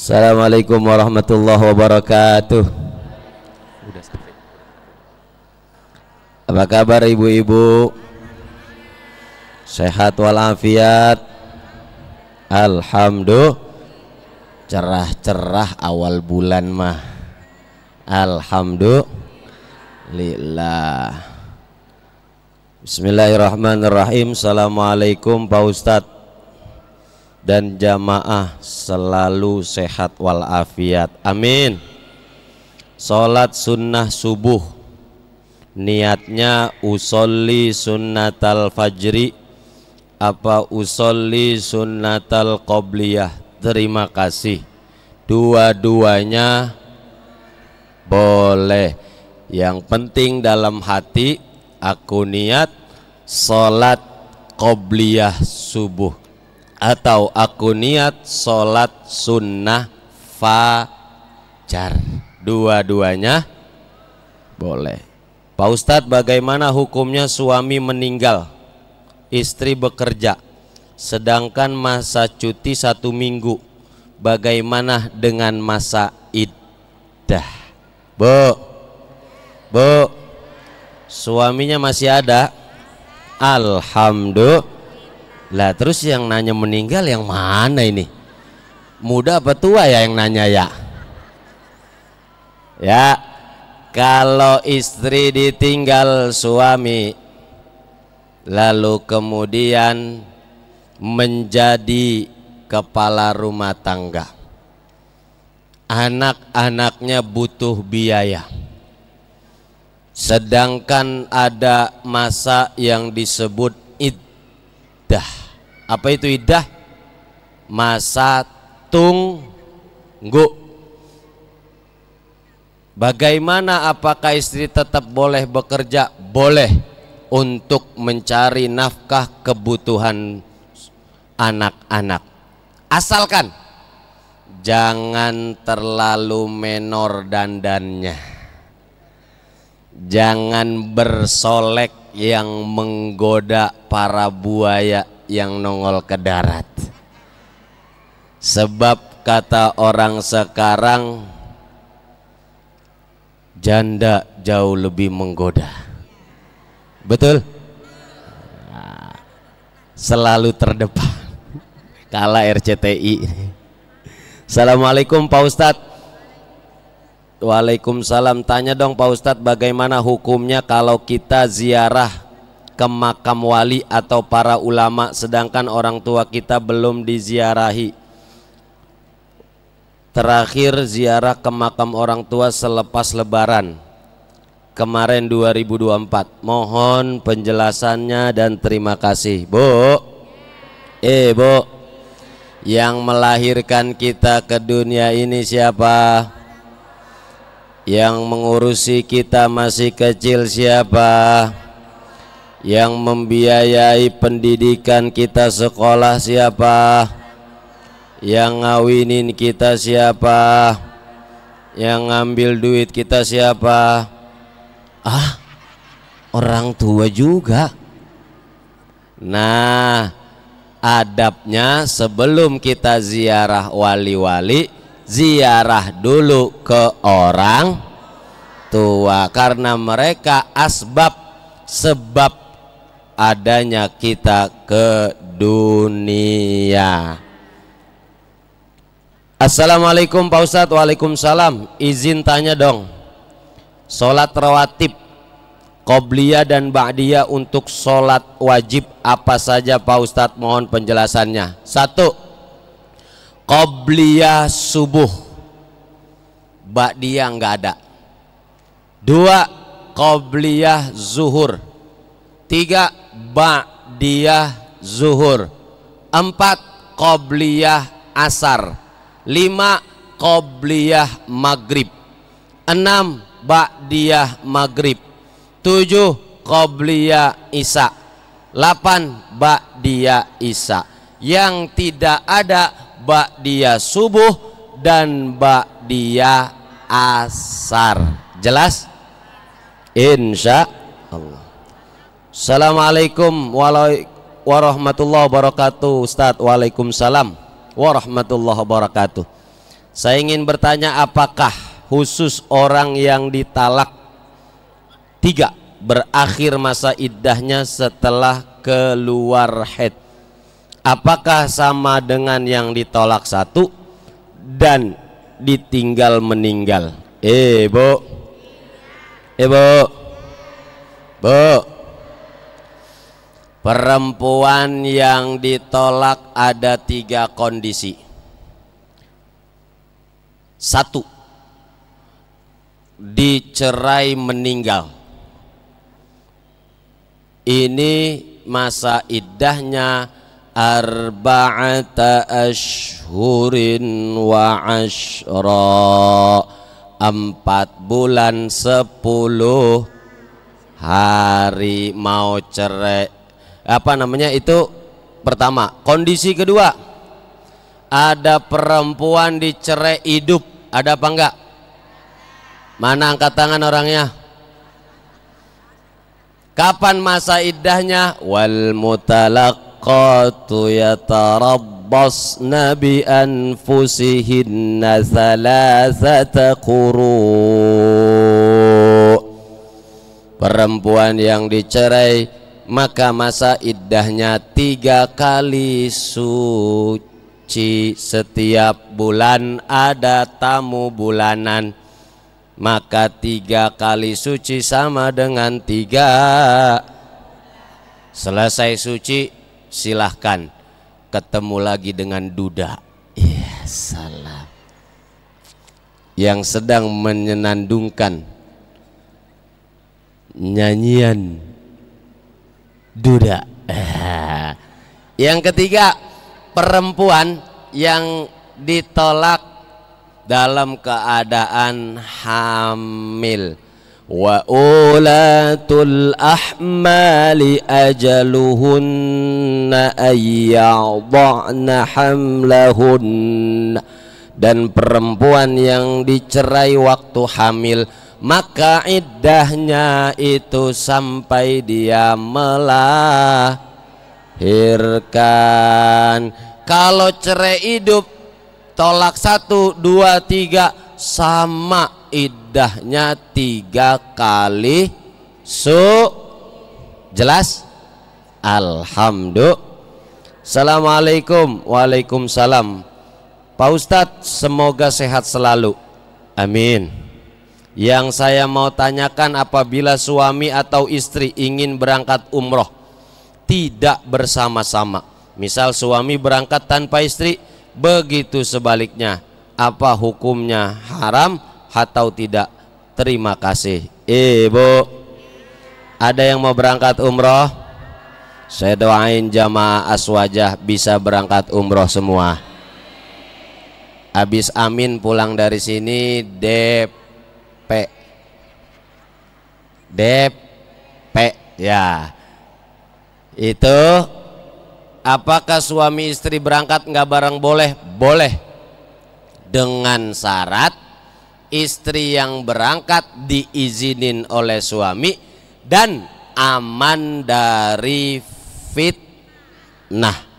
Assalamualaikum warahmatullahi wabarakatuh. Apa kabar ibu-ibu? Sehat walafiat? Alhamdulillah. Cerah-cerah awal bulan mah. Alhamdulillah. Bismillahirrahmanirrahim. Assalamualaikum Pak Ustadz dan jamaah, selalu sehat walafiat, amin. Sholat sunnah subuh, niatnya usolli sunnatal fajri apa usolli sunnatal qobliyah? Terima kasih, dua-duanya boleh. Yang penting dalam hati aku niat sholat qobliyah subuh atau aku niat sholat sunnah fajar, dua-duanya boleh. Pak Ustadz, bagaimana hukumnya suami meninggal, istri bekerja, sedangkan masa cuti 1 minggu, bagaimana dengan masa iddah? Bu, suaminya masih ada? Alhamdulillah. Lah terus yang nanya meninggal yang mana ini? Muda apa tua ya yang nanya ya? Ya, kalau istri ditinggal suami lalu kemudian menjadi kepala rumah tangga, anak-anaknya butuh biaya, sedangkan ada masa yang disebut iddah. Apa itu iddah? Masa tunggu. Bagaimana, apakah istri tetap boleh bekerja? Boleh, untuk mencari nafkah kebutuhan anak-anak, asalkan jangan terlalu menor dandannya, jangan bersolek yang menggoda para buaya yang nongol ke darat. Sebab kata orang sekarang, janda jauh lebih menggoda. Betul? Nah, selalu terdepan kala RCTI. Assalamualaikum Pak Ustadz. Waalaikumsalam. Tanya dong Pak Ustadz, bagaimana hukumnya kalau kita ziarah ke makam wali atau para ulama sedangkan orang tua kita belum diziarahi? Terakhir ziarah ke makam orang tua selepas lebaran kemarin 2024. Mohon penjelasannya dan terima kasih. Bu, yang melahirkan kita ke dunia ini siapa? Yang mengurusi kita masih kecil siapa? Yang membiayai pendidikan kita sekolah siapa? Yang ngawinin kita siapa? Yang ngambil duit kita siapa? Orang tua juga. Nah, adabnya sebelum kita ziarah wali-wali, ziarah dulu ke orang tua, karena mereka sebab adanya kita ke dunia. Assalamualaikum Pak Ustadz. Waalaikumsalam. Izin tanya dong, sholat rawatib qobliyah dan ba'diyah untuk sholat wajib apa saja Pak Ustadz? Mohon penjelasannya. 1. Qobliyah subuh, ba'diyah nggak ada. 2. Qobliyah zuhur. 3. Ba'diyah zuhur. 4. Qobliyah asar. 5. Qobliyah maghrib. 6. Ba'diyah maghrib. 7. Qobliyah isya. 8. Ba'diyah isya. Yang tidak ada ba'diyah subuh dan ba'diyah asar. Jelas? Insya Allah. Assalamualaikum warahmatullahi wabarakatuh Ustadz. Waalaikumsalam warahmatullahi wabarakatuh. Saya ingin bertanya, apakah khusus orang yang ditalak 3 berakhir masa iddahnya setelah keluar haid, apakah sama dengan yang ditolak 1 dan ditinggal meninggal? Bu, perempuan yang ditolak ada 3 kondisi. 1, dicerai meninggal. Ini masa iddahnya arba'ata ashhurin wa 'ashra, 4 bulan 10 hari. Mau cerai itu pertama. Kondisi kedua, ada perempuan dicerai hidup, ada apa enggak? Mana angkat tangan orangnya? Kapan masa iddahnya? Wal mutalaqqatu yatarabbasna bi anfusihinna thalathata quru'. Perempuan yang dicerai maka masa iddahnya 3 kali suci. Setiap bulan ada tamu bulanan, maka 3 kali suci sama dengan 3. Selesai suci silahkan ketemu lagi dengan duda. Ya salam, yang sedang menyenandungkan nyanyian duda. Yang ketiga, perempuan yang ditolak dalam keadaan hamil. Wa ulatul ahmali ajaluhunna ayyadhna hamlahun. Dan perempuan yang dicerai waktu hamil, maka iddahnya itu sampai dia melahirkan. Kalau cerai hidup, tolak 1, 2, 3, sama iddahnya 3 kali jelas? Alhamdulillah. Assalamualaikum. Waalaikumsalam. Pak Ustadz, semoga sehat selalu. Amin. Yang saya mau tanyakan, apabila suami atau istri ingin berangkat umroh tidak bersama-sama, misal suami berangkat tanpa istri, begitu sebaliknya, apa hukumnya, haram atau tidak? Terima kasih. Bu, ada yang mau berangkat umroh? Saya doain jamaah Aswajah bisa berangkat umroh semua. Habis amin pulang dari sini DP ya. Itu apakah suami istri berangkat nggak bareng? Boleh, boleh, dengan syarat istri yang berangkat diizinin oleh suami dan aman dari fitnah.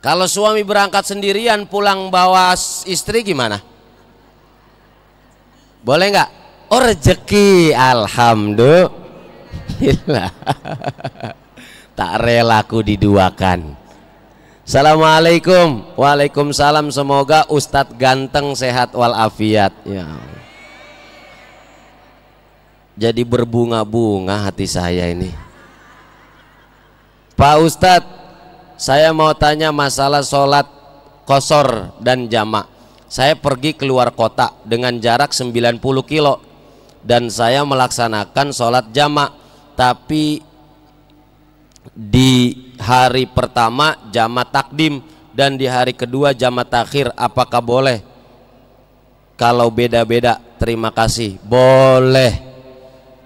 Kalau suami berangkat sendirian pulang bawa istri gimana? Boleh nggak? Oh, rezeki, alhamdulillah. Tak rela aku diduakan. Assalamualaikum. Waalaikumsalam. Semoga Ustadz ganteng, sehat walafiat. Ya, jadi berbunga-bunga hati saya ini. Pak Ustadz, saya mau tanya masalah sholat qashar dan jamak. Saya pergi keluar kota dengan jarak 90 kilo dan saya melaksanakan sholat jamak, tapi di hari pertama jamak takdim dan di hari kedua jamak takhir. Apakah boleh? Kalau beda-beda, terima kasih. Boleh.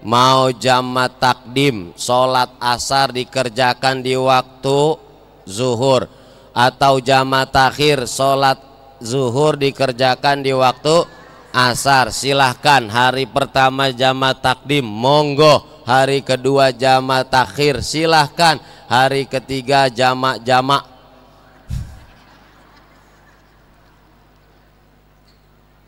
Mau jamak takdim, sholat asar dikerjakan di waktu zuhur, atau jamak takhir, sholat zuhur dikerjakan di waktu asar, silahkan. Hari pertama jamak takdim, monggo. Hari kedua jamak takhir, silahkan. Hari ketiga jamak-jamak.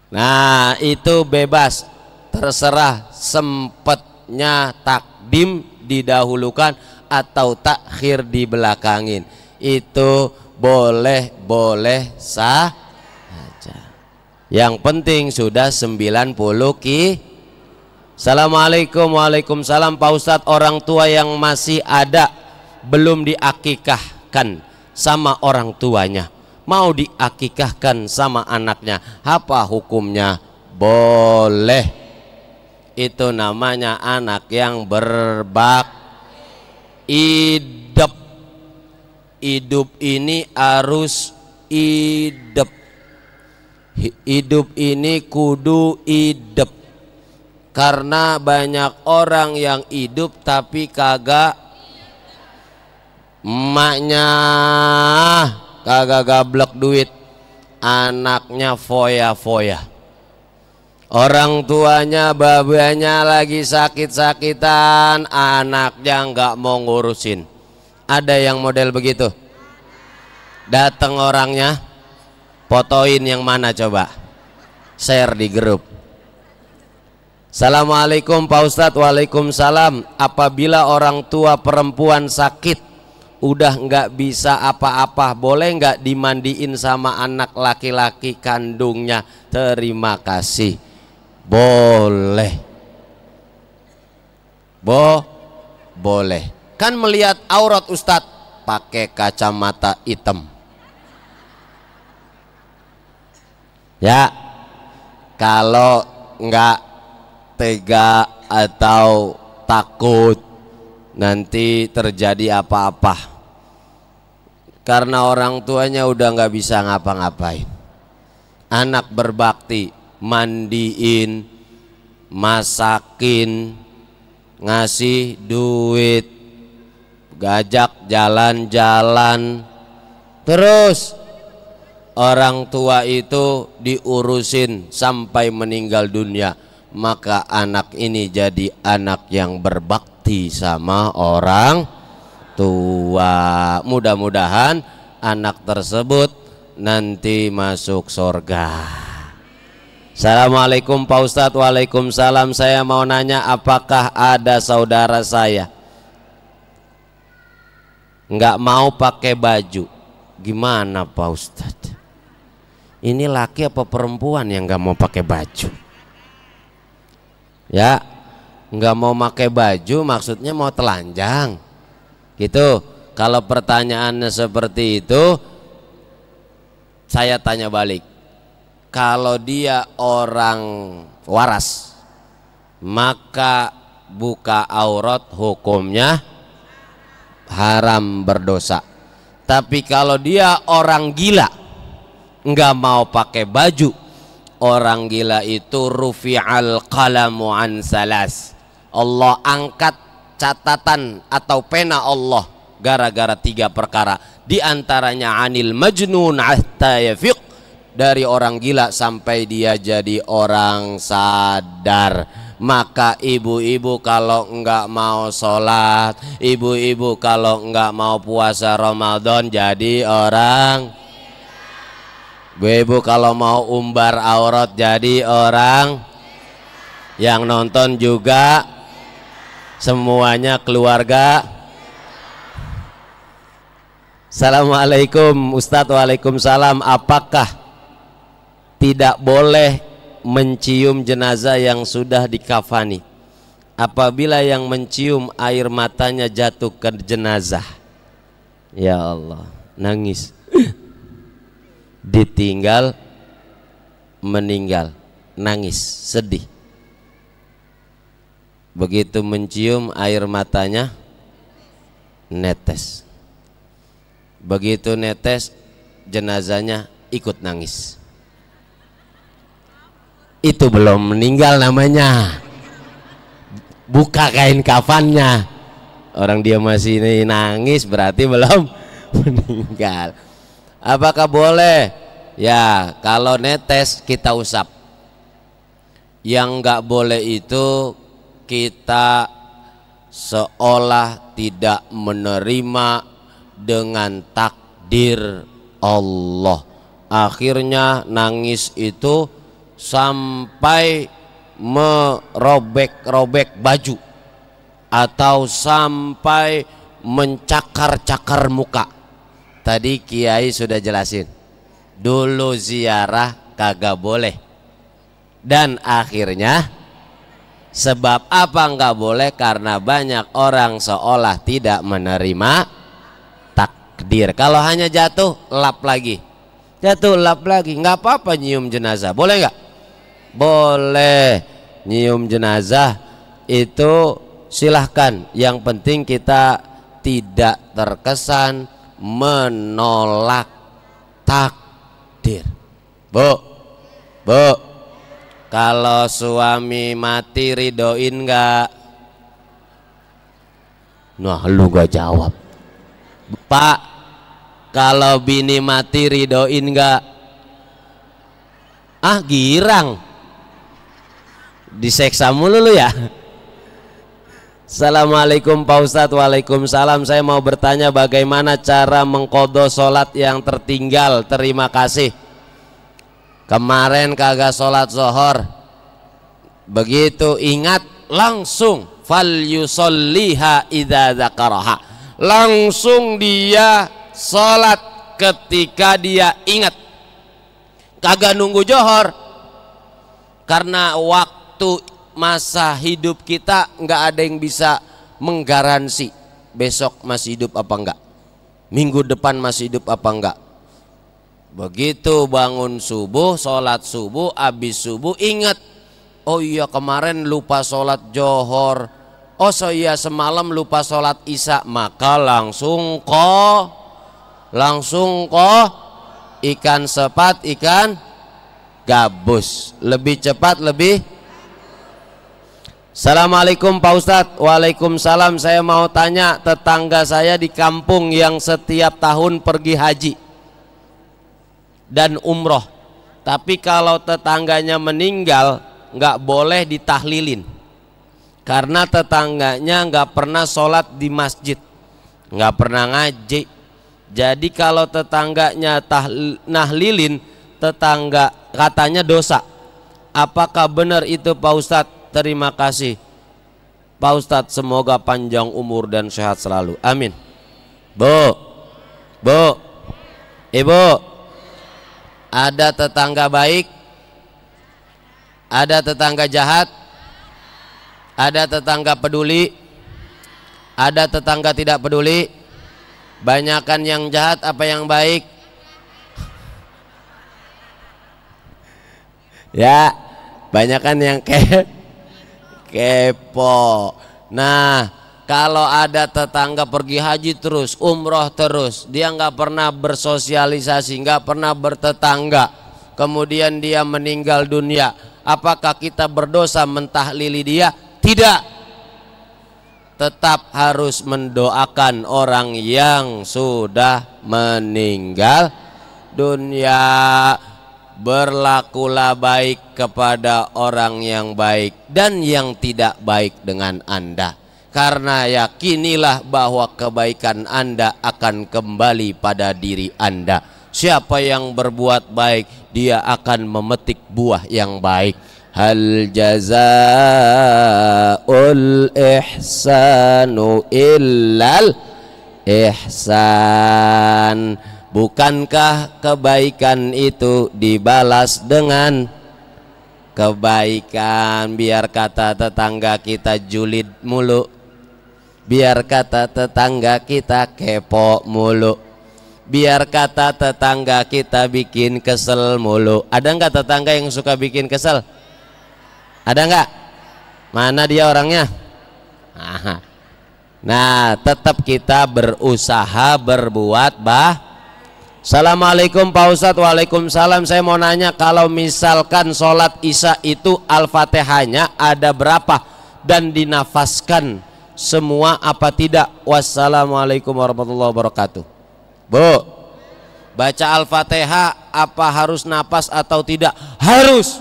Nah itu bebas, terserah sempatnya takdim didahulukan atau takhir dibelakangin, itu boleh saja. Yang penting sudah 90 ki. Assalamualaikum. Waalaikumsalam. Pak Ustadz, orang tua yang masih ada belum diakikahkan sama orang tuanya, mau diakikahkan sama anaknya, apa hukumnya? Boleh. Itu namanya anak yang berbak hidup. Hidup ini harus hidup. Hidup ini kudu hidup. Karena banyak orang yang hidup tapi kagak, emaknya kagak gablek duit, anaknya foya-foya. Orang tuanya, babanya lagi sakit-sakitan, anaknya nggak mau ngurusin. Ada yang model begitu? Datang orangnya, fotoin yang mana coba, share di grup. Assalamualaikum Pak Ustadz. Waalaikumsalam. Apabila orang tua perempuan sakit, udah nggak bisa apa-apa, boleh nggak dimandiin sama anak laki-laki kandungnya? Terima kasih. Boleh. Boleh. Kan melihat aurat Ustadz pakai kacamata hitam. Ya, kalau nggak tega atau takut nanti terjadi apa-apa, karena orang tuanya udah nggak bisa ngapa-ngapain. Anak berbakti, mandiin, masakin, ngasih duit, gajak jalan-jalan, terus orang tua itu diurusin sampai meninggal dunia, maka anak ini jadi anak yang berbakti sama orang tua. Mudah-mudahan anak tersebut nanti masuk surga. Assalamualaikum Pak Ustadz. Waalaikumsalam. Saya mau nanya, apakah ada saudara saya nggak mau pakai baju? Gimana Pak Ustadz? Ini laki apa perempuan yang nggak mau pakai baju? Ya, nggak mau pakai baju maksudnya mau telanjang gitu. Kalau pertanyaannya seperti itu, saya tanya balik, kalau dia orang waras maka buka aurat hukumnya haram, berdosa. Tapi kalau dia orang gila nggak mau pakai baju, orang gila itu rufi'al qalamu an salas, Allah angkat catatan atau pena Allah gara-gara 3 perkara, di antaranya anil majnun hatta yafiq, dari orang gila sampai dia jadi orang sadar. Maka ibu-ibu kalau enggak mau sholat, ibu-ibu kalau enggak mau puasa Ramadan jadi orang, ibu kalau mau umbar aurat jadi orang, yang nonton juga semuanya keluarga. Assalamualaikum Ustadz. Waalaikumsalam. Apakah tidak boleh mencium jenazah yang sudah dikafani apabila yang mencium air matanya jatuh ke jenazah? Ya Allah, nangis. Ditinggal meninggal, nangis, sedih. Begitu mencium air matanya netes. Begitu netes jenazahnya ikut nangis. Itu belum meninggal namanya. Buka kain kafannya, orang dia masih nangis berarti belum meninggal. Apakah boleh? Ya, kalau netes kita usap. Yang nggak boleh itu kita seolah tidak menerima dengan takdir Allah. Akhirnya nangis itu sampai merobek-robek baju atau sampai mencakar-cakar muka. Tadi Kiai sudah jelasin, dulu ziarah kagak boleh. Dan akhirnya sebab apa nggak boleh? Karena banyak orang seolah tidak menerima takdir. Kalau hanya jatuh lap lagi, jatuh lap lagi, nggak apa-apa nyium jenazah. Boleh nggak? Boleh nyium jenazah itu silahkan. Yang penting kita tidak terkesan menolak takdir. Bu, kalau suami mati ridoin nggak? Nah, lu gak jawab. Pak, kalau bini mati ridoin nggak? Ah, girang, diseksa mulu lu ya. Assalamualaikum Pak Ustadz. Waalaikumsalam. Saya mau bertanya bagaimana cara mengqadha sholat yang tertinggal. Terima kasih. Kemarin kagak sholat zuhur, begitu ingat langsung fal yusolliha idza dzakaraha, langsung dia sholat ketika dia ingat, kagak nunggu zuhur. Karena waktu masa hidup kita nggak ada yang bisa menggaransi besok masih hidup apa enggak, minggu depan masih hidup apa enggak. Begitu bangun subuh, sholat subuh, habis subuh ingat, oh iya kemarin lupa sholat johor, oh so iya semalam lupa sholat isya, maka langsung ikan sepat ikan gabus, lebih cepat lebih. Assalamualaikum Pak Ustadz. Waalaikumsalam. Saya mau tanya, tetangga saya di kampung yang setiap tahun pergi haji dan umroh, tapi kalau tetangganya meninggal nggak boleh ditahlilin karena tetangganya nggak pernah sholat di masjid, nggak pernah ngaji. Jadi kalau tetangganya nahlilin, tetangga katanya dosa. Apakah benar itu Pak Ustadz? Terima kasih Pak Ustadz, semoga panjang umur dan sehat selalu, amin. Bu, ibu, ada tetangga baik, ada tetangga jahat, ada tetangga peduli, ada tetangga tidak peduli. Banyakan yang jahat apa yang baik? Ya, banyakan yang kepo. Nah, kalau ada tetangga pergi haji terus, umroh terus, dia nggak pernah bersosialisasi, nggak pernah bertetangga, kemudian dia meninggal dunia, apakah kita berdosa mentahlili dia? Tidak. Tetap harus mendoakan orang yang sudah meninggal dunia. Berlakulah baik kepada orang yang baik dan yang tidak baik dengan Anda, karena yakinilah bahwa kebaikan Anda akan kembali pada diri Anda. Siapa yang berbuat baik, dia akan memetik buah yang baik. Hal jazaa'ul ihsanu illal ihsan. Bukankah kebaikan itu dibalas dengan kebaikan? Biar kata tetangga kita julid mulu, biar kata tetangga kita kepo mulu, biar kata tetangga kita bikin kesel mulu. Ada nggak tetangga yang suka bikin kesel? Ada nggak? Mana dia orangnya? Nah, tetap kita berusaha berbuat Assalamualaikum Pak Ustadz. Waalaikumsalam. Saya mau nanya, kalau misalkan sholat isya itu Al-Fatihahnya ada berapa dan dinafaskan semua apa tidak? Wassalamualaikum warahmatullahi wabarakatuh. Bu, baca Al-Fatihah apa harus nafas atau tidak? Harus.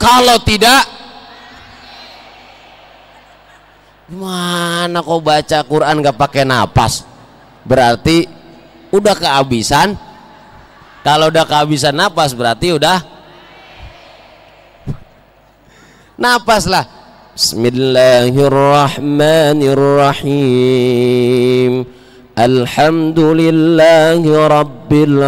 Kalau tidak, gimana kau baca Quran gak pakai nafas? Berarti udah kehabisan Kalau udah kehabisan napas berarti udah napas lah. Bismillahirrahmanirrahim. Alhamdulillahi rabbil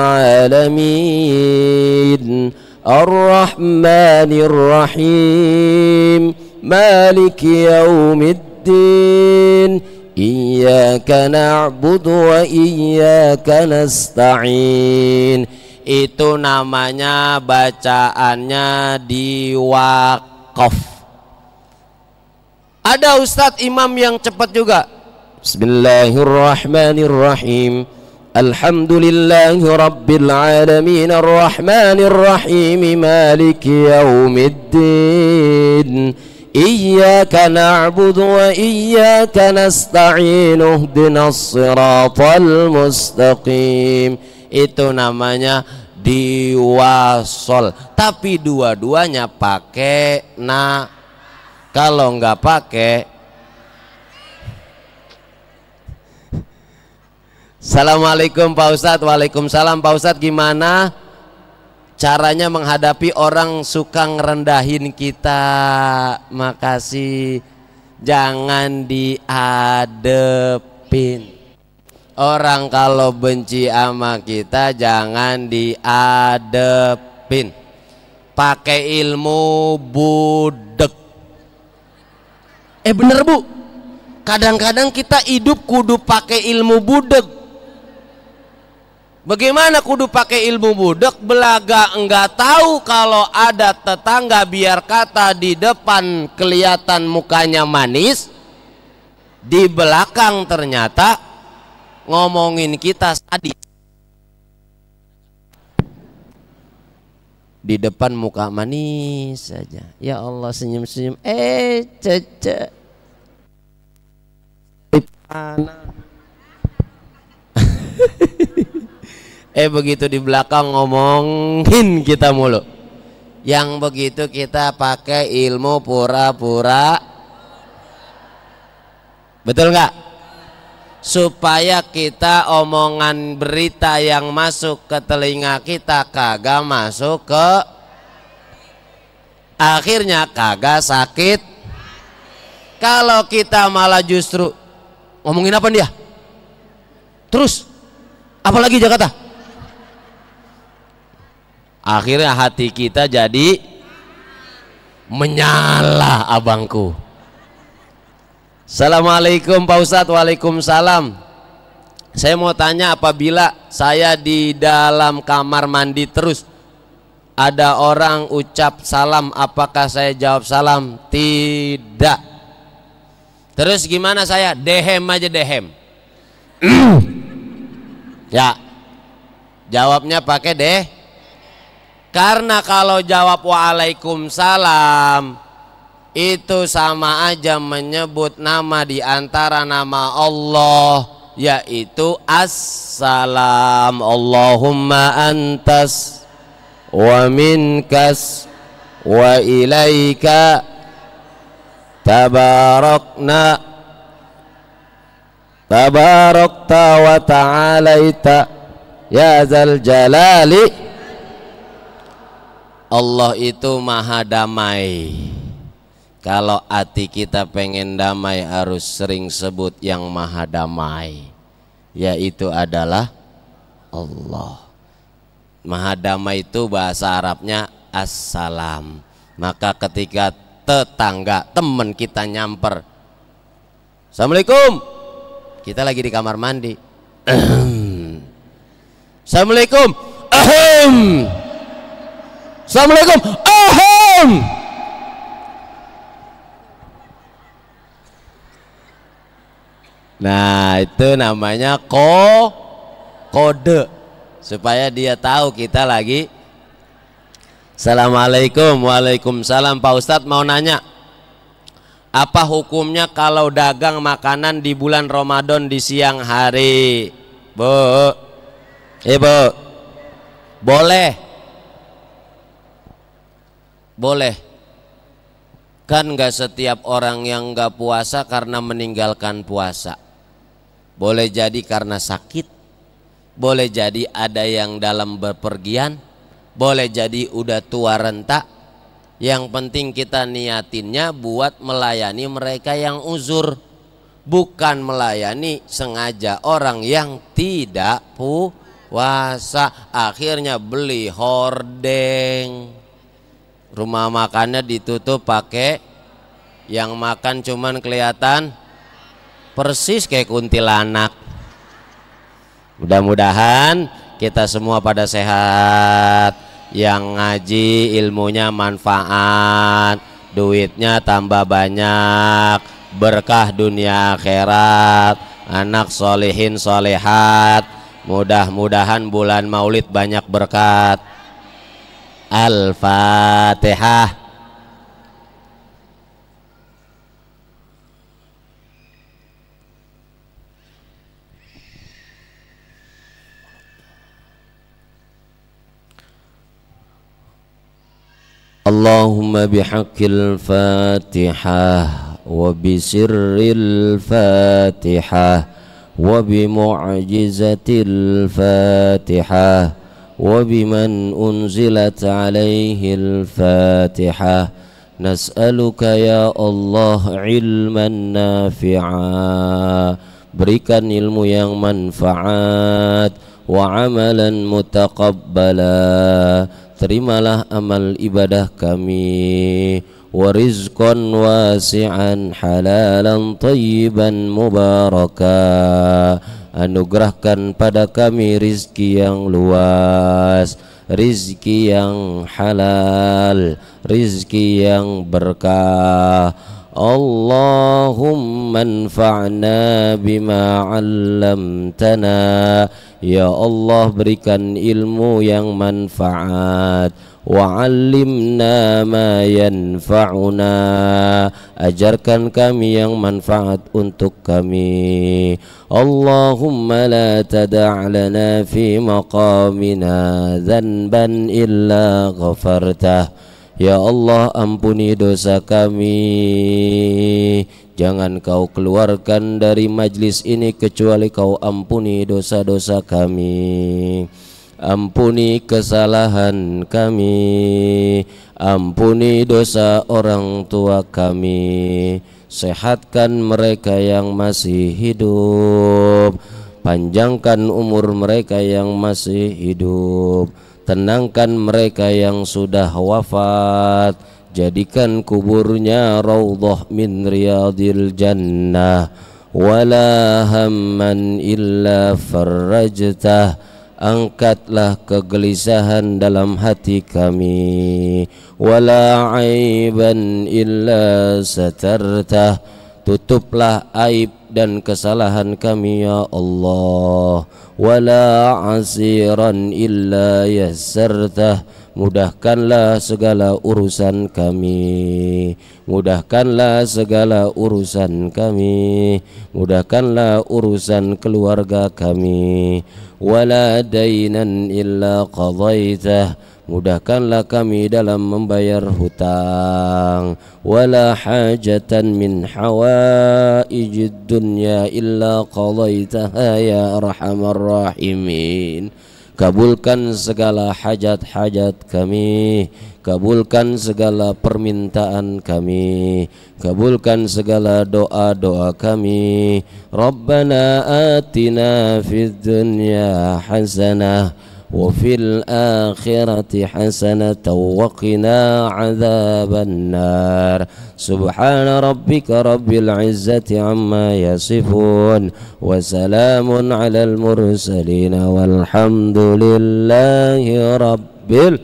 alamin. Ar-Rahmanir-Rahim. Maliki yaumiddin. Iyyaka na'budu wa iyyaka nasta'in. Itu namanya bacaannya diwaqaf. Ada ustadz imam yang cepat juga. Bismillahirrahmanirrahim. Alhamdulillahi rabbil alamin. Ar-Rahmanir-Rahim. Maliki yaumiddin. Iyyaka na'budu wa iyyaka nasta'in. Ihdinas siratal mustaqim. Itu namanya diwasol. Tapi dua-duanya pakai na. Kalau nggak pakai, Assalamualaikum Pak Ustadz. Waalaikumsalam Pak Ustadz. Gimana caranya menghadapi orang suka ngerendahin kita? Makasih. Jangan diadepin. Orang kalau benci sama kita jangan diadepin. Pakai ilmu budek. Bener bu, kadang-kadang kita hidup kudu pakai ilmu budek. Bagaimana kudu pakai ilmu budek? Belaga enggak tahu kalau ada tetangga biar kata di depan kelihatan mukanya manis, di belakang ternyata ngomongin kita sadis. Di depan muka manis saja, ya Allah senyum-senyum, cece begitu di belakang ngomongin kita mulu. Yang begitu kita pakai ilmu pura-pura, betul nggak? Supaya kita omongan berita yang masuk ke telinga kita kagak masuk ke, akhirnya kagak sakit. Kalau kita malah justru ngomongin apa dia terus, apalagi Jakarta, akhirnya hati kita jadi menyala abangku. Assalamualaikum Pak Ustadz. Waalaikumsalam. Saya mau tanya, apabila saya di dalam kamar mandi terus ada orang ucap salam, apakah saya jawab salam? Tidak. Terus gimana saya? Dehem aja, dehem. Ya, jawabnya pakai deh. Karena kalau jawab waalaikumsalam itu sama aja menyebut nama di antara nama Allah, yaitu assalam. Allahumma antas wa minkas wa ilaika tabarakna tabarakta wa ta'alaita ya zal jalali. Allah itu maha damai. Kalau hati kita pengen damai harus sering sebut yang maha damai, yaitu adalah Allah. Maha damai itu bahasa Arabnya assalam. Maka ketika tetangga, teman kita nyamper, Assalamualaikum, kita lagi di kamar mandi, Assalamualaikum, Assalamualaikum, Nah itu namanya kode, supaya dia tahu kita lagi. Assalamualaikum. Waalaikumsalam. Pak Ustadz mau nanya, apa hukumnya kalau dagang makanan di bulan Ramadan di siang hari? Bu, Ibu, boleh? Boleh. Kan gak setiap orang yang gak puasa karena meninggalkan puasa. Boleh jadi karena sakit, boleh jadi ada yang dalam bepergian, boleh jadi udah tua renta. Yang penting kita niatinnya buat melayani mereka yang uzur, bukan melayani sengaja orang yang tidak puasa. Akhirnya beli hordeng, rumah makannya ditutup pakai yang makan cuman kelihatan persis kayak kuntilanak. Mudah-mudahan kita semua pada sehat, yang ngaji ilmunya manfaat, duitnya tambah banyak, berkah dunia akhirat, anak solehin solehat. Mudah-mudahan bulan Maulid banyak berkat. Al-Fatihah. Allahumma bihaqqil Fatihah wa bisirril Fatihah wa bimu'jizatil Fatihah wa biman unzilat alaihil Fatihah. Nas'aluka ya Allah ilman nafi'a, berikan ilmu yang manfaat, wa amalan mutaqabbala, terimalah amal ibadah kami, wa rizqan wasi'an halalan tayyiban mubaraka, anugerahkan pada kami rizki yang luas, rizki yang halal, rizki yang berkah. Allahumma anfa'na bima 'allamtana, ya Allah berikan ilmu yang manfaat, wa 'allimna ma yanfa'una, ajarkan kami yang manfaat untuk kami. Allahumma la tada' lana fi maqamina dhanban illa ghafartah, ya Allah ampuni dosa kami, jangan kau keluarkan dari majlis ini kecuali kau ampuni dosa-dosa kami. Ampuni kesalahan kami, ampuni dosa orang tua kami, sehatkan mereka yang masih hidup, panjangkan umur mereka yang masih hidup, tenangkan mereka yang sudah wafat, jadikan kuburnya raudhah min riyadil jannah, wala hamman illa farrajtah, angkatlah kegelisahan dalam hati kami, wala aiban illa satartah, tutuplah aib dan kesalahan kami ya Allah, wala asiran illa yassartah, mudahkanlah segala urusan kami, mudahkanlah segala urusan kami, mudahkanlah urusan keluarga kami, wala dainan illa qadaitah, mudahkanlah kami dalam membayar hutang, wala hajatan min hawaijid dunya illa qadaitaha ya arhamar rahimin. Kabulkan segala hajat-hajat kami, kabulkan segala permintaan kami, kabulkan segala doa-doa kami. Rabbana atina fid dunya hasanah wa fil akhirati hasanatan wa qina adzaban nar. Subhana rabbika rabbil izzati amma yasifun wa salamun alal mursalin walhamdulillahi rabbil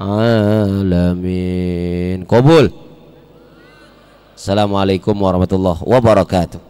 alamin. Qabul. Assalamualaikum warahmatullahi wabarakatuh.